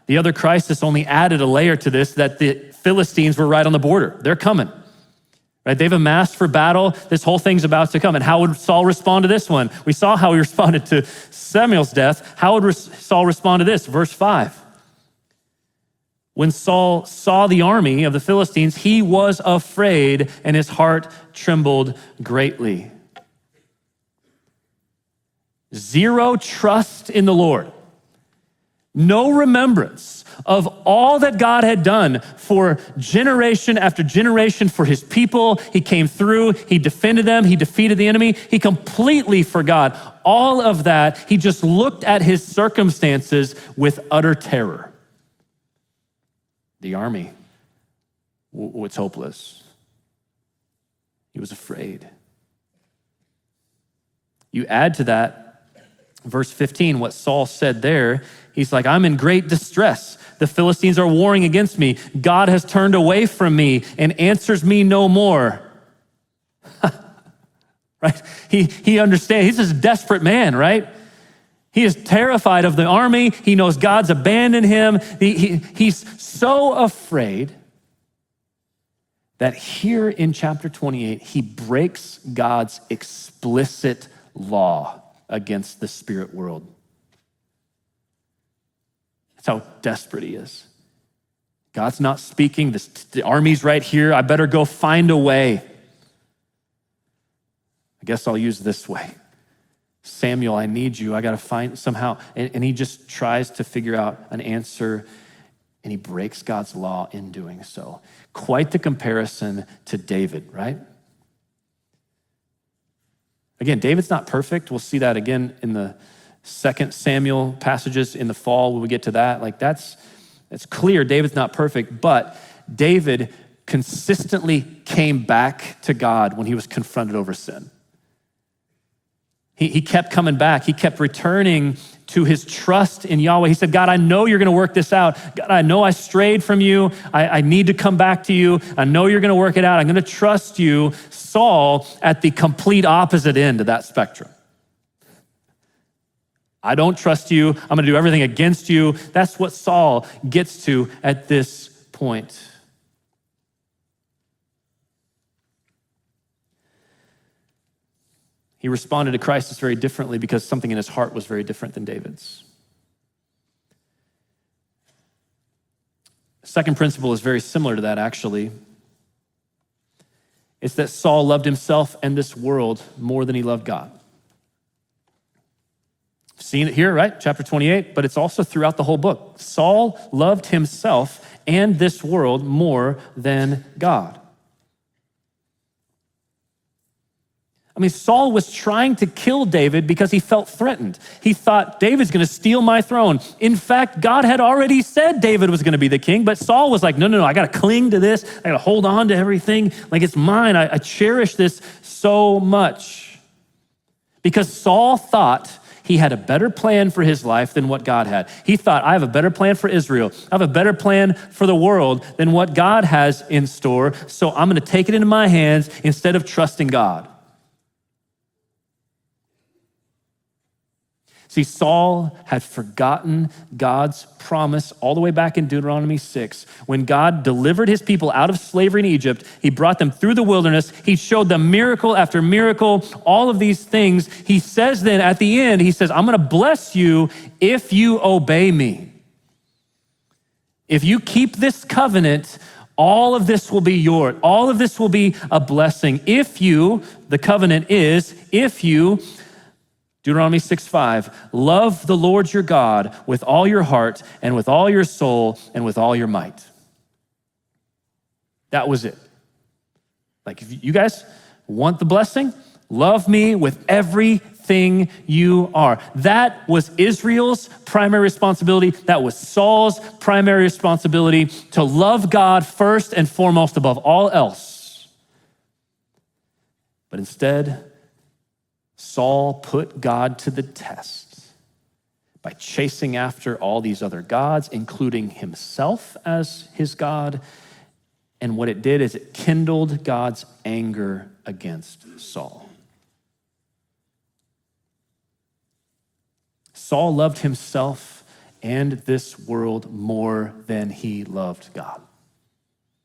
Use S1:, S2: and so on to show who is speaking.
S1: The other crisis only added a layer to this, that the Philistines were right on the border. They're coming. Right? They've amassed for battle. This whole thing's about to come. And how would Saul respond to this one? We saw how he responded to Samuel's death. How would Saul respond to this? Verse 5. When Saul saw the army of the Philistines, he was afraid and his heart trembled greatly. Zero trust in the Lord. No remembrance of all that God had done for generation after generation for his people. He came through, he defended them, he defeated the enemy. He completely forgot all of that. He just looked at his circumstances with utter terror. The army was hopeless. He was afraid. You add to that, verse 15, what Saul said there. He's like, I'm in great distress. The Philistines are warring against me. God has turned away from me and answers me no more. Right? He understands. He's this desperate man, right? He is terrified of the army. He knows God's abandoned him. He's so afraid that here in chapter 28, he breaks God's explicit law against the spirit world. That's how desperate he is. God's not speaking. The army's right here. I better go find a way. I guess I'll use this way. Samuel, I need you. I got to find somehow. And he just tries to figure out an answer, and he breaks God's law in doing so. Quite the comparison to David, right? Again, David's not perfect. We'll see that again in the 2 Samuel passages in the fall when we get to that. Like it's clear David's not perfect, but David consistently came back to God when he was confronted over sin. He kept coming back. He kept returning to his trust in Yahweh. He said, God, I know you're gonna work this out. God, I know I strayed from you. I need to come back to you. I know you're gonna work it out. I'm gonna trust you. Saul at the complete opposite end of that spectrum. I don't trust you. I'm gonna do everything against you. That's what Saul gets to at this point. He responded to crisis very differently because something in his heart was very different than David's. Second principle is very similar to that, actually. It's that Saul loved himself and this world more than he loved God. Seen it here, right? Chapter 28, but it's also throughout the whole book. Saul loved himself and this world more than God. I mean, Saul was trying to kill David because he felt threatened. He thought, David's gonna steal my throne. In fact, God had already said David was gonna be the king, but Saul was like, no, I gotta cling to this. I gotta hold on to everything like it's mine. I cherish this so much. Because Saul thought he had a better plan for his life than what God had. He thought, I have a better plan for Israel. I have a better plan for the world than what God has in store. So I'm gonna take it into my hands instead of trusting God. See, Saul had forgotten God's promise all the way back in Deuteronomy 6. When God delivered his people out of slavery in Egypt, he brought them through the wilderness. He showed them miracle after miracle, all of these things. He says then at the end, he says, I'm gonna bless you if you obey me. If you keep this covenant, all of this will be yours. All of this will be a blessing. If you, the covenant is, if you, Deuteronomy 6:5, love the Lord your God with all your heart and with all your soul and with all your might. That was it. Like, if you guys want the blessing, love me with everything you are. That was Israel's primary responsibility. That was Saul's primary responsibility, to love God first and foremost above all else. But instead, Saul put God to the test by chasing after all these other gods, including himself as his God. And what it did is it kindled God's anger against Saul. Saul loved himself and this world more than he loved God.